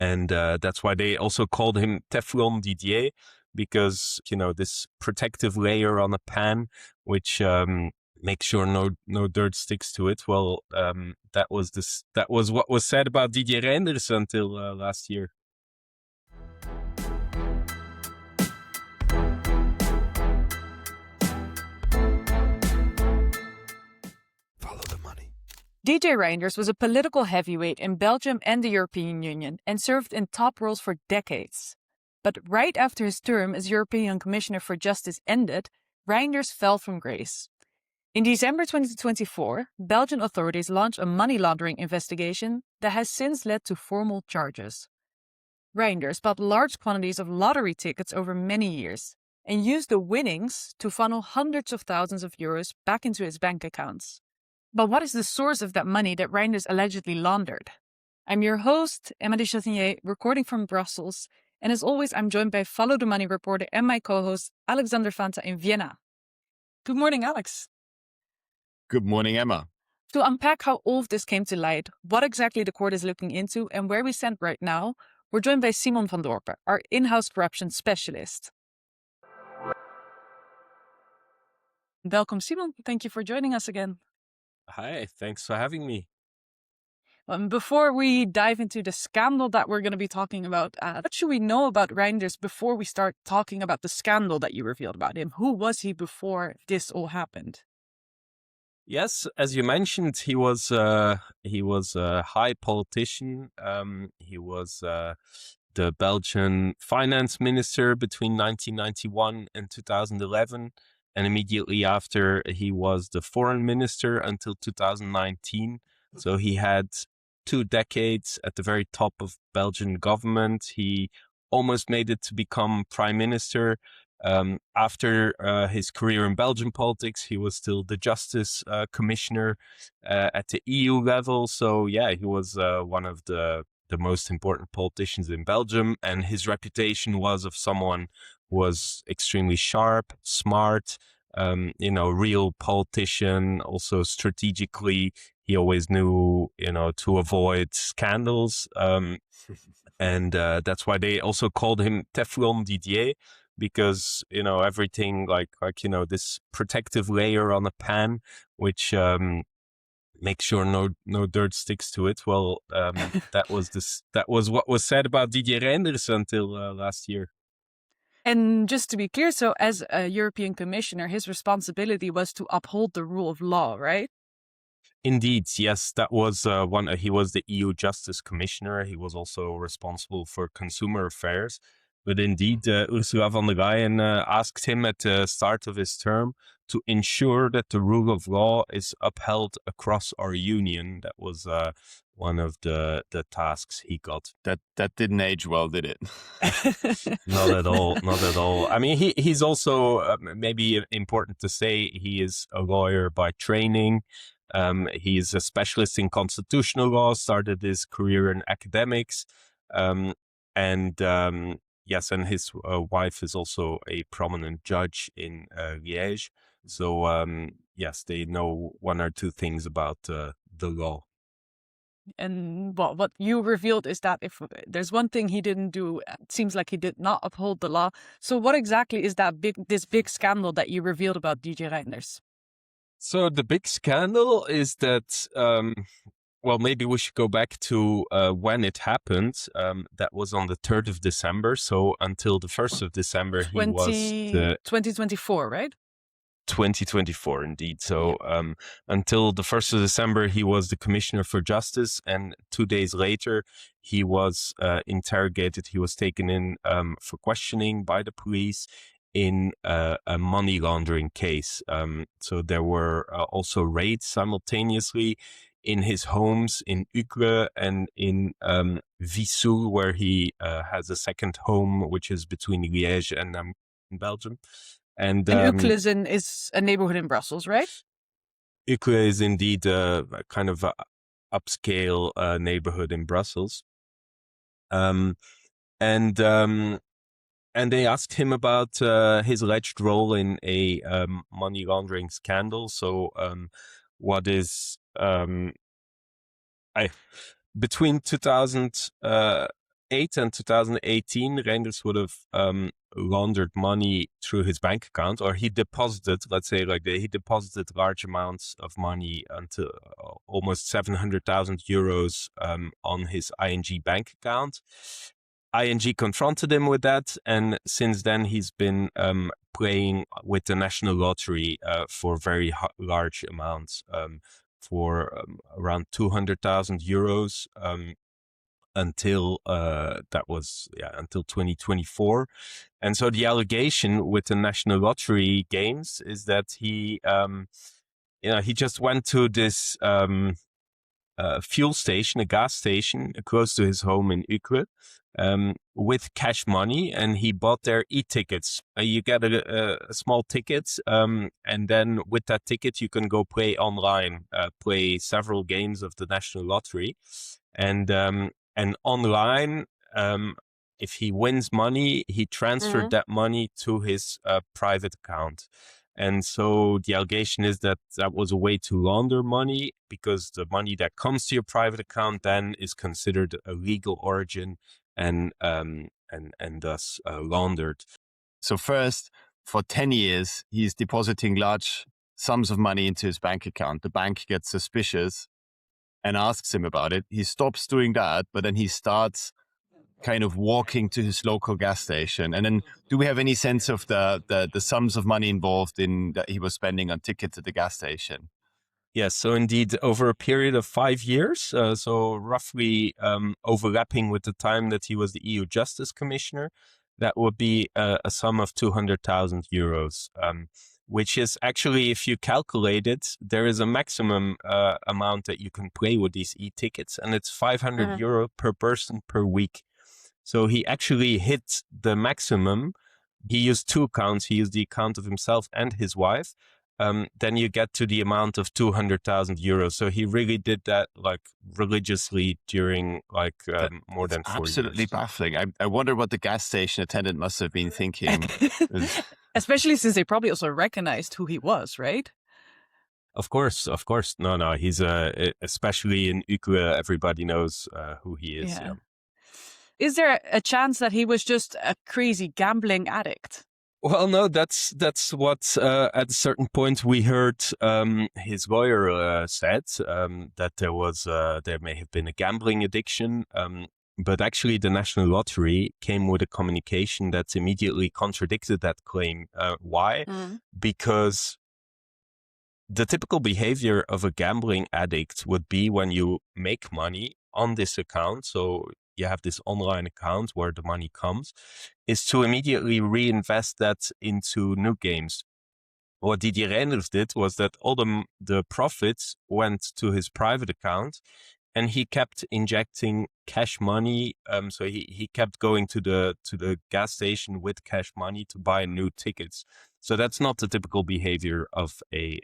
And that's why they also called him Teflon Didier, because, this protective layer on a pan, which makes sure no dirt sticks to it. Well, that was what was said about Didier Reynders until last year. Follow the money. Didier Reynders was a political heavyweight in Belgium and the European Union and served in top roles for decades. But right after his term as European Commissioner for Justice ended, Reynders fell from grace. In December 2024, Belgian authorities launched a money laundering investigation that has since led to formal charges. Reynders bought large quantities of lottery tickets over many years and used the winnings to funnel hundreds of thousands of euros back into his bank accounts. But what is the source of that money that Reynders allegedly laundered? I'm your host, Emma de Chatinier, recording from Brussels. And as always, I'm joined by Follow the Money reporter and my co-host, Alexander Fanta in Vienna. Good morning, Alex. Good morning, Emma. To unpack how all of this came to light, what exactly the court is looking into, and where we stand right now, we're joined by Simon Van Dorpe, our in-house corruption specialist. Welcome, Simon. Thank you for joining us again. Hi, thanks for having me. Before we dive into the scandal that we're going to be talking about, what should we know about Reynders before we start talking about the scandal that you revealed about him? Who was he before this all happened? Yes, as you mentioned, he was a high politician. He was the Belgian finance minister between 1991 and 2011. And immediately after, he was the foreign minister until 2019. So he had 2 decades at the very top of Belgian government. He almost made it to become prime minister. After his career in Belgian politics, he was still the justice commissioner at the EU level. So yeah, he was one of the most important politicians in Belgium, and his reputation was of someone who was extremely sharp, smart, real politician. Also strategically, he always knew, to avoid scandals. And that's why they also called him Teflon Didier, because, everything like this protective layer on a pan, which makes sure no dirt sticks to it. Well, that was what was said about Didier Reynders until last year. And just to be clear, so as a European Commissioner, his responsibility was to uphold the rule of law, right? Indeed, yes, that was he was the EU Justice Commissioner. He was also responsible for consumer affairs. But indeed, Ursula von der Leyen asked him at the start of his term to ensure that the rule of law is upheld across our union. That was one of the tasks he got. That didn't age well, did it? Not at all. Not at all. I mean, he's also, maybe important to say, he is a lawyer by training. He's a specialist in constitutional law, started his career in academics. Yes, and his wife is also a prominent judge in Liège. So, yes, they know 1 or 2 things about the law. And what you revealed is that if there's one thing he didn't do, it seems like he did not uphold the law. So what exactly is this big scandal that you revealed about Didier Reynders? So the big scandal is that, well, maybe we should go back to when it happened. That was on the 3rd of December. So until the 1st of December, he was 2024, right? 2024, indeed. So until the 1st of December, he was the Commissioner for Justice. And 2 days later, he was interrogated. He was taken in for questioning by the police in a money laundering case. So there were also raids simultaneously in his homes in Uccle and in Wissous, where he has a second home, which is between Liège and Belgium. And Uccle is a neighborhood in Brussels, right? Uccle is indeed a kind of a upscale neighborhood in Brussels. And they asked him about his alleged role in a money laundering scandal. So what is between 2000 2008 and 2018, Reynders would have laundered money through his bank account, or he deposited, let's say like he deposited large amounts of money until almost 700,000 euros on his ING bank account. ING confronted him with that, and since then he's been playing with the National Lottery for very large amounts, for around 200,000 euros until until 2024. And so the allegation with the National Lottery games is that he just went to this fuel station, a gas station close to his home in Uccle, with cash money, and he bought their e-tickets. You get a small ticket, and then with that ticket you can go play online, play several games of the National Lottery, and online, if he wins money, he transferred that money to his private account. And so the allegation is that that was a way to launder money, because the money that comes to your private account then is considered a legal origin and thus laundered. So first, for 10 years, he's depositing large sums of money into his bank account. The bank gets suspicious and asks him about it. He stops doing that, but then he starts kind of walking to his local gas station. And then do we have any sense of the sums of money involved in that he was spending on tickets at the gas station? Yes, so indeed, over a period of 5 years, so roughly overlapping with the time that he was the EU Justice Commissioner, that would be a sum of 200,000 euros, which is actually, if you calculate it, there is a maximum amount that you can play with these e-tickets, and it's 500 euro per person per week. So he actually hit the maximum. He used two accounts. He used the account of himself and his wife. Then you get to the amount of 200,000 euros. So he really did that like religiously during like more than 4 years. Absolutely baffling. I wonder what the gas station attendant must have been thinking. Especially since they probably also recognized who he was, right? Of course. No, he's especially in Uccle, everybody knows who he is. Yeah. Is there a chance that he was just a crazy gambling addict? Well, no, that's what at a certain point we heard his lawyer said, that there may have been a gambling addiction, but actually the National Lottery came with a communication that immediately contradicted that claim. Why? Because the typical behavior of a gambling addict would be when you make money on this account, so you have this online account where the money comes, is to immediately reinvest that into new games. What Didier Reynders did was that all the profits went to his private account, and he kept injecting cash money. So he kept going to the gas station with cash money to buy new tickets. So that's not the typical behavior of a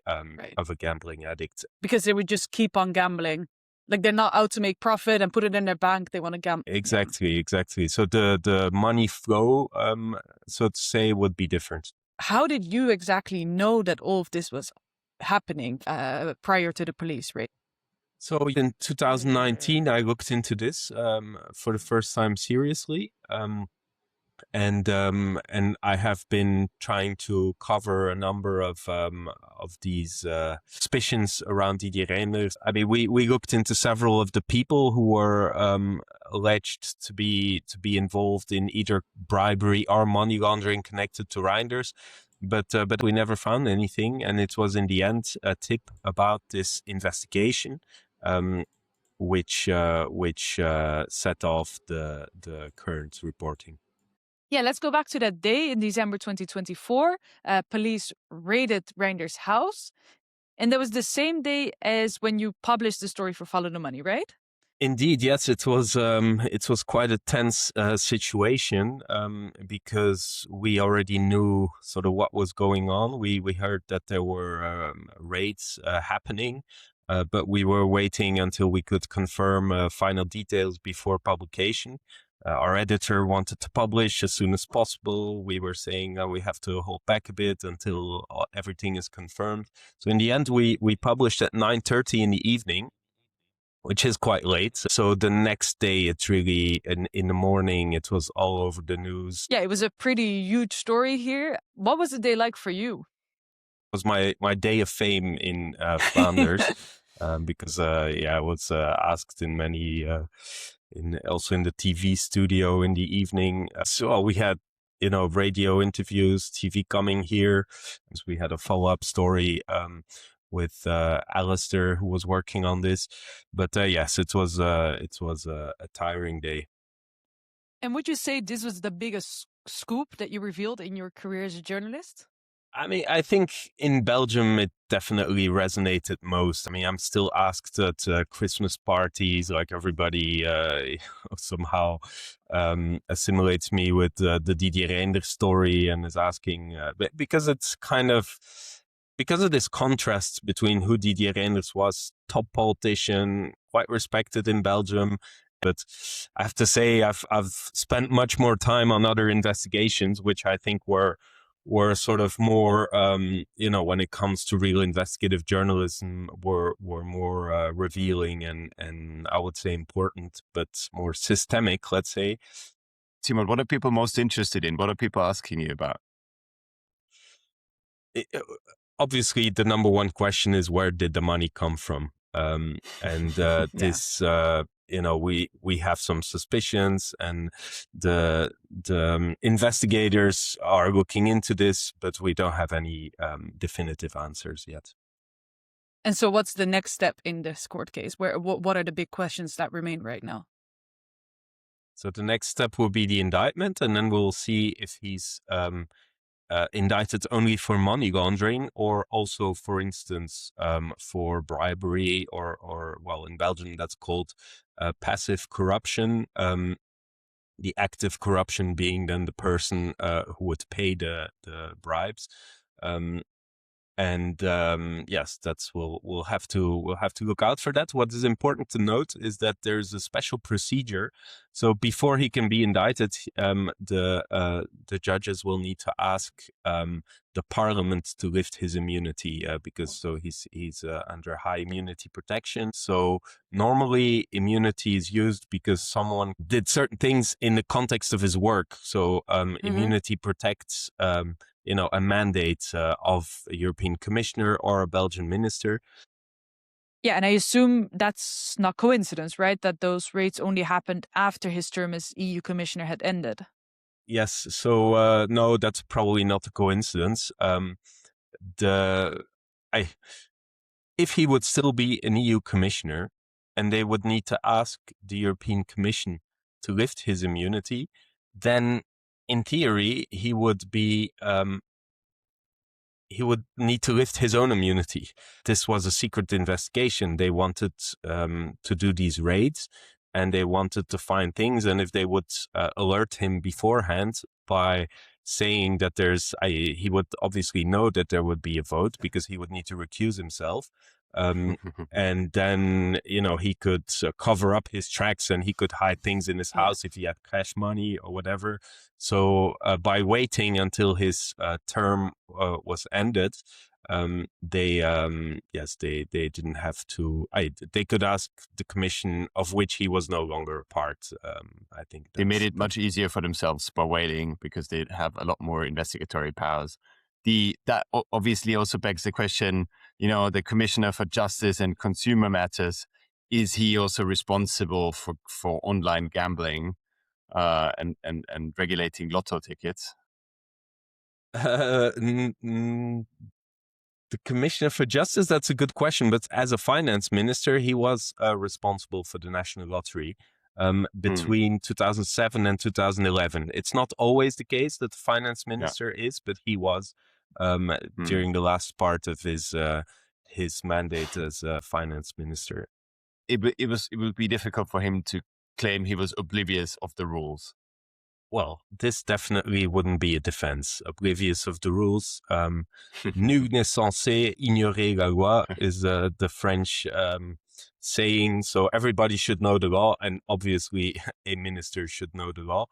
gambling addict. Because they would just keep on gambling. Like they're not out to make profit and put it in their bank. They want to gamble. Exactly. So the money flow, so to say, would be different. How did you exactly know that all of this was happening prior to the police raid? So in 2019, I looked into this for the first time seriously. And I have been trying to cover a number of these suspicions around Didier Reynders. I mean, we looked into several of the people who were alleged to be involved in either bribery or money laundering connected to Reynders, but we never found anything. And it was in the end a tip about this investigation, which set off the current reporting. Yeah, let's go back to that day in December 2024. Police raided Reynders' house. And that was the same day as when you published the story for Follow the Money, right? Indeed, yes. It was quite a tense situation because we already knew sort of what was going on. We heard that there were raids happening, but we were waiting until we could confirm final details before publication. Our editor wanted to publish as soon as possible. We were saying we have to hold back a bit until everything is confirmed. So in the end, we published at 9:30 in the evening, which is quite late. So the next day, it's really in the morning, it was all over the news. Yeah, it was a pretty huge story here. What was the day like for you? It was my day of fame in Flanders. Because I was asked in many also in the TV studio in the evening. So we had radio interviews, TV coming here. So we had a follow-up story with Alistair, who was working on this. But yes, it was a tiring day. And would you say this was the biggest scoop that you revealed in your career as a journalist? I mean, I think in Belgium, it definitely resonated most. I mean, I'm still asked at Christmas parties, like everybody somehow assimilates me with the Didier Reynders story and is asking, because it's kind of, because of this contrast between who Didier Reynders was, top politician, quite respected in Belgium. But I have to say, I've spent much more time on other investigations, which I think were sort of more, when it comes to real investigative journalism, were more revealing and I would say important, but more systemic, let's say. Simon, what are people most interested in? What are people asking you about? Obviously, the number one question is, where did the money come from? This, we have some suspicions, and the investigators are looking into this, but we don't have any definitive answers yet. And so what's the next step in this court case? What are the big questions that remain right now? So the next step will be the indictment, and then we'll see if he's indicted only for money laundering, or also, for instance, for bribery, or well, in Belgium that's called passive corruption. The active corruption being then the person who would pay the bribes. Yes, we'll have to look out for that. What is important to note is that there's a special procedure. So before he can be indicted, the judges will need to ask the parliament to lift his immunity, because he's under high immunity protection. So normally immunity is used because someone did certain things in the context of his work. So immunity protects a mandate of a European commissioner or a Belgian minister. Yeah, and I assume that's not coincidence, right? That those raids only happened after his term as EU commissioner had ended. Yes, so no, that's probably not a coincidence. If he would still be an EU commissioner, and they would need to ask the European Commission to lift his immunity, then in theory he would need to lift his own immunity. This was a secret investigation. They wanted to do these raids, and they wanted to find things. And if they would alert him beforehand by saying that he would obviously know that there would be a vote, because he would need to recuse himself. And then, he could cover up his tracks, and he could hide things in his house if he had cash money or whatever. So by waiting until his term was ended, they didn't have to. They could ask the commission, of which he was no longer a part. I think they made it much easier for themselves by waiting, because they have a lot more investigatory powers. That obviously also begs the question, the Commissioner for Justice and Consumer Matters, is he also responsible for online gambling and regulating lotto tickets? The Commissioner for Justice, that's a good question. But as a finance minister, he was responsible for the National Lottery between 2007 and 2011. It's not always the case that the finance minister is, but he was during the last part of his mandate as finance minister. It would be difficult for him to claim he was oblivious of the rules. Well, this definitely wouldn't be a defense. Oblivious of the rules. Nul n'est censé ignorer la loi is the French saying. So everybody should know the law, and obviously a minister should know the law.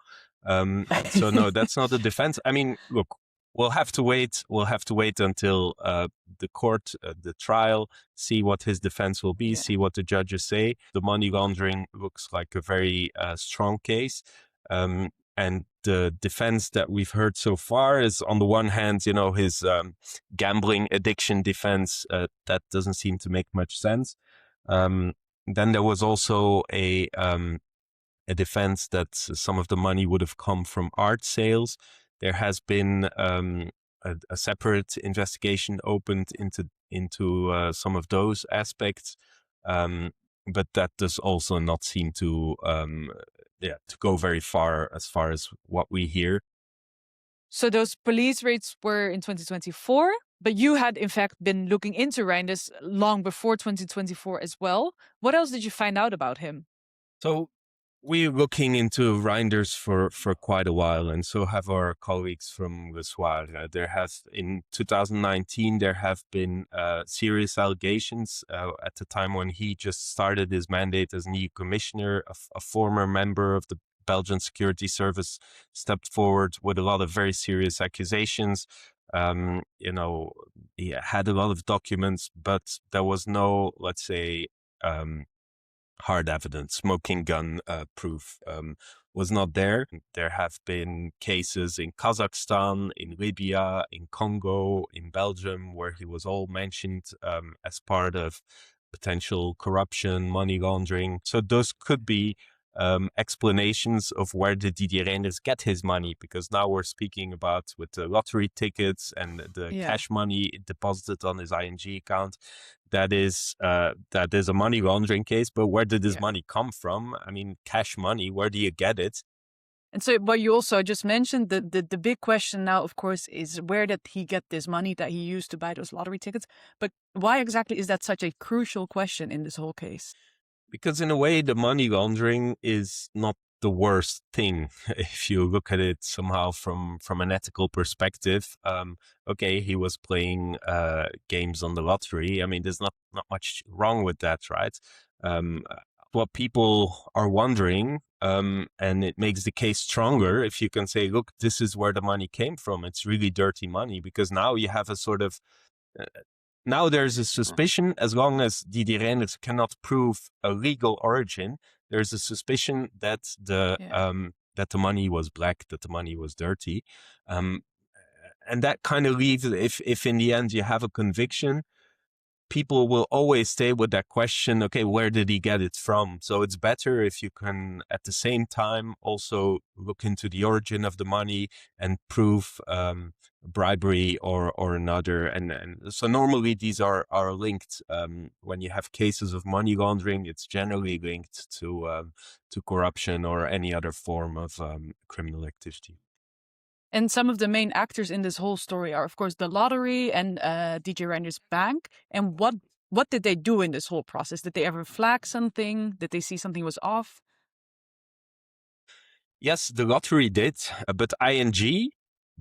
So no, that's not a defense. I mean, look, we'll have to wait. We'll have to wait until the court, the trial, see what his defense will be, see what the judges say. The money laundering looks like a very strong case. And the defense that we've heard so far is, on the one hand, his gambling addiction defense. That doesn't seem to make much sense. Then there was also a defense that some of the money would have come from art sales. There has been a separate investigation opened into some of those aspects, but that does also not seem to go very far as what we hear. So those police raids were in 2024, but you had in fact been looking into Reynders long before 2024 as well. What else did you find out about him? So we're looking into Reynders for quite a while, and so have our colleagues from Le Soir. In 2019, there have been serious allegations. At the time when he just started his mandate as new commissioner, a former member of the Belgian Security Service stepped forward with a lot of very serious accusations. He had a lot of documents, but there was no, let's say, hard evidence, smoking gun proof was not there. There have been cases in Kazakhstan, in Libya, in Congo, in Belgium, where he was all mentioned as part of potential corruption, money laundering. So those could be explanations of where did Didier Reynders get his money, because now we're speaking about with the lottery tickets and the cash money deposited on his ING account. That is a money laundering case, but where did this money come from? I mean, cash money, where do you get it? And so what you also just mentioned, the big question now, of course, is where did he get this money that he used to buy those lottery tickets? But why exactly is that such a crucial question in this whole case? Because in a way, the money laundering is not the worst thing if you look at it somehow from an ethical perspective. Okay, he was playing games on the lottery. I mean, there's not much wrong with that, right? What people are wondering, and it makes the case stronger if you can say, look, this is where the money came from. It's really dirty money, because now you have a sort of now there's a suspicion, as long as Didier Reynders cannot prove a legal origin, there's a suspicion that the money was black, that the money was dirty. And that kind of leaves, if in the end you have a conviction, people will always stay with that question, okay, where did he get it from? So it's better if you can, at the same time, also look into the origin of the money and prove bribery or another. And so normally these are linked. When you have cases of money laundering, it's generally linked to corruption or any other form of criminal activity. And some of the main actors in this whole story are, of course, the lottery and Didier Reynders' bank. And what did they do in this whole process? Did they ever flag something? Did they see something was off? Yes, the lottery did, but ING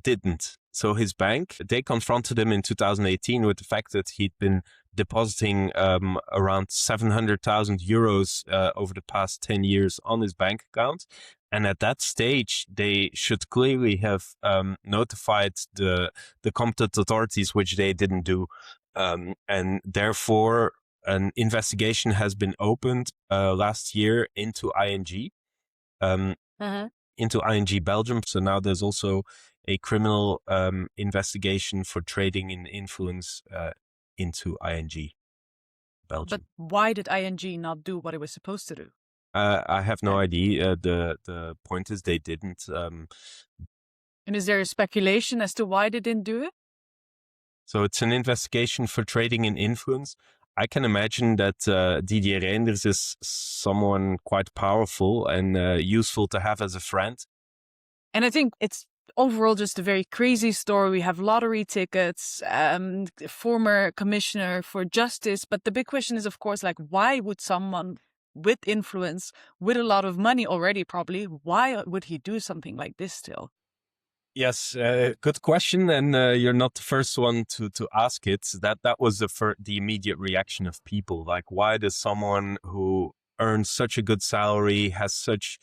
didn't. So his bank, they confronted him in 2018 with the fact that he'd been depositing around 700,000 euros over the past 10 years on his bank account. And at that stage, they should clearly have notified the competent authorities, which they didn't do. And therefore, an investigation has been opened last year into ING. Into ING Belgium. So now there's also a criminal investigation for trading in influence into ING Belgium. But why did ING not do what it was supposed to do? I have no idea. The point is they didn't. And is there a speculation as to why they didn't do it? So it's an investigation for trading in influence. I can imagine that Didier Reynders is someone quite powerful and useful to have as a friend. And I think it's overall just a very crazy story. We have lottery tickets, former commissioner for justice. But the big question is, of course, like, why would someone with influence, with a lot of money already probably, why would he do something like this still? Yes, good question, and you're not the first one to ask it. That was the immediate reaction of people. Like, why does someone who earns such a good salary, has such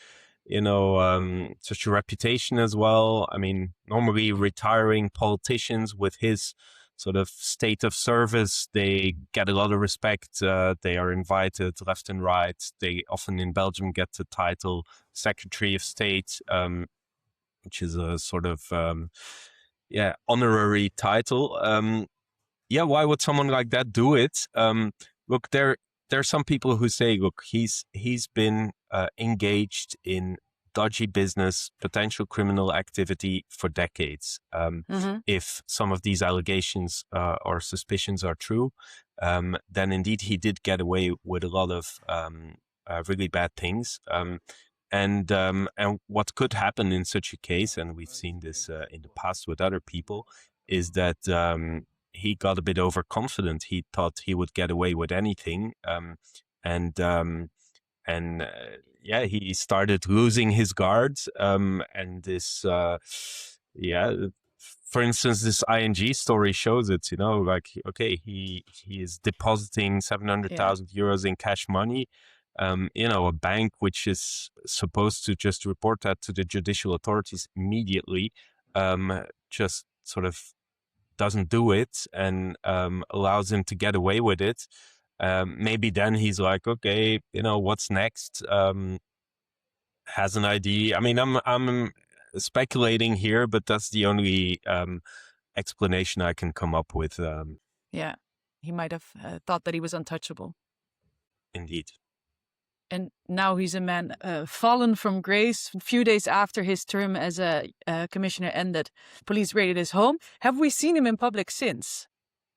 such a reputation as well. I mean, normally retiring politicians with his sort of state of service, they get a lot of respect. They are invited left and right. They often in Belgium get the title Secretary of State, which is a sort of honorary title. Why would someone like that do it? Look, there are some people who say, look, he's been engaged in dodgy business, potential criminal activity for decades. If some of these allegations or suspicions are true, then indeed he did get away with a lot of really bad things. And what could happen in such a case, and we've seen this in the past with other people, is that he got a bit overconfident. He thought he would get away with anything, he started losing his guards. And this, for instance, this ING story shows it. He is depositing 700,000 euros in cash money. A bank which is supposed to just report that to the judicial authorities immediately, just sort of doesn't do it and allows him to get away with it. Maybe then he's like, okay, what's next? Has an idea. I mean, I'm speculating here, but that's the only explanation I can come up with. He might have thought that he was untouchable. Indeed. And now he's a man fallen from grace. A few days after his term as a commissioner ended, police raided his home. Have we seen him in public since?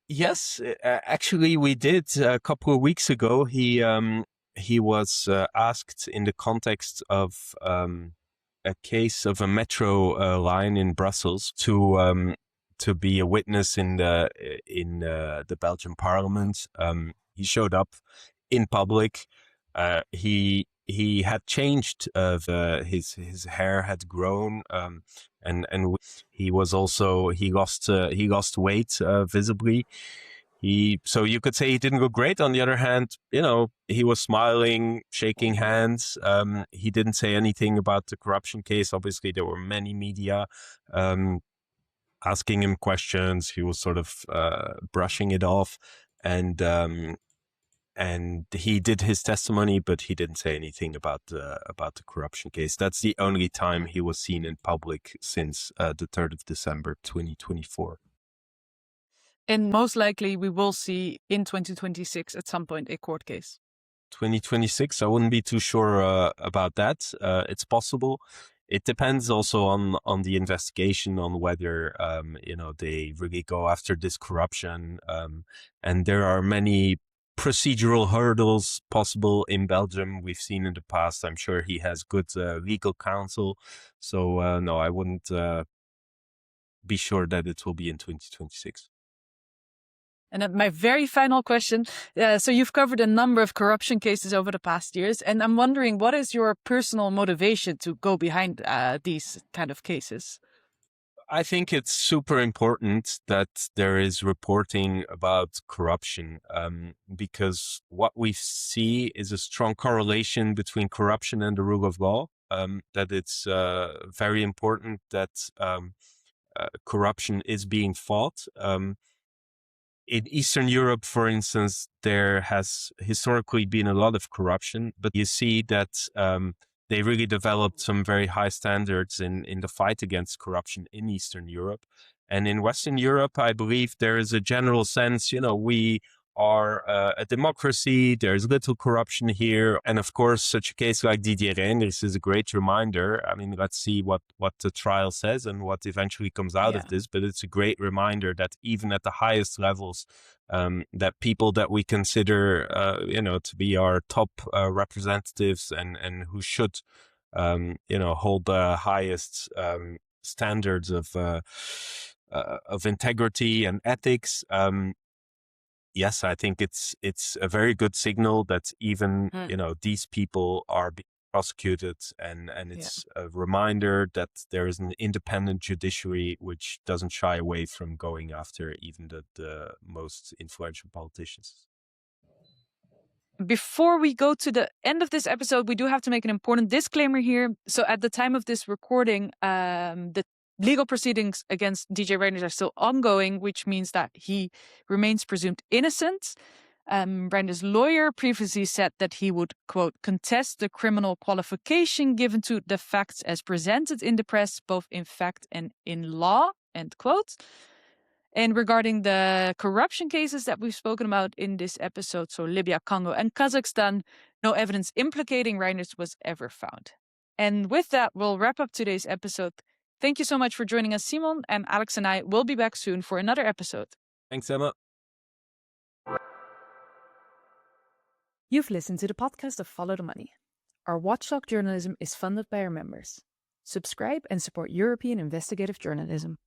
Yes, actually we did. A couple of weeks ago, he was asked in the context of a case of a metro line in Brussels to be a witness in the Belgian Parliament. He showed up in public. He had changed. His hair had grown, and he lost weight visibly. So you could say he didn't look great. On the other hand, he was smiling, shaking hands. He didn't say anything about the corruption case. Obviously, there were many media asking him questions. He was sort of brushing it off, and he did his testimony, but he didn't say anything about the corruption case. That's the only time he was seen in public since the 3rd of December, 2024. And most likely we will see in 2026 at some point a court case. 2026, I wouldn't be too sure about that. It's possible. It depends also on the investigation, on whether they really go after this corruption. And there are many procedural hurdles possible in Belgium. We've seen in the past. I'm sure he has good legal counsel. So no, I wouldn't be sure that it will be in 2026. And then my very final question. So you've covered a number of corruption cases over the past years, and I'm wondering, what is your personal motivation to go behind these kind of cases? I think it's super important that there is reporting about corruption, because what we see is a strong correlation between corruption and the rule of law. That it's very important that corruption is being fought. In Eastern Europe, for instance, there has historically been a lot of corruption, but you see that they really developed some very high standards in the fight against corruption in Eastern Europe. And in Western Europe, I believe there is a general sense, we are a democracy, there's little corruption here. And of course, such a case like Didier Reynders is a great reminder. I mean, let's see what the trial says and what eventually comes out of this. But it's a great reminder that even at the highest levels, that people that we consider, to be our top representatives and who should, hold the highest standards of integrity and ethics. Yes, I think it's a very good signal that even these people are being prosecuted, and it's a reminder that there is an independent judiciary which doesn't shy away from going after even the most influential politicians. Before we go to the end of this episode, we do have to make an important disclaimer here. So at the time of this recording, the legal proceedings against Didier Reynders are still ongoing, which means that he remains presumed innocent. Reynders' lawyer previously said that he would, quote, contest the criminal qualification given to the facts as presented in the press, both in fact and in law, end quote. And regarding the corruption cases that we've spoken about in this episode, so Libya, Congo, and Kazakhstan, no evidence implicating Reynders was ever found. And with that, we'll wrap up today's episode. Thank you so much for joining us, Simon, and Alex and I will be back soon for another episode. Thanks, Emma. You've listened to the podcast of Follow the Money. Our watchdog journalism is funded by our members. Subscribe and support European investigative journalism.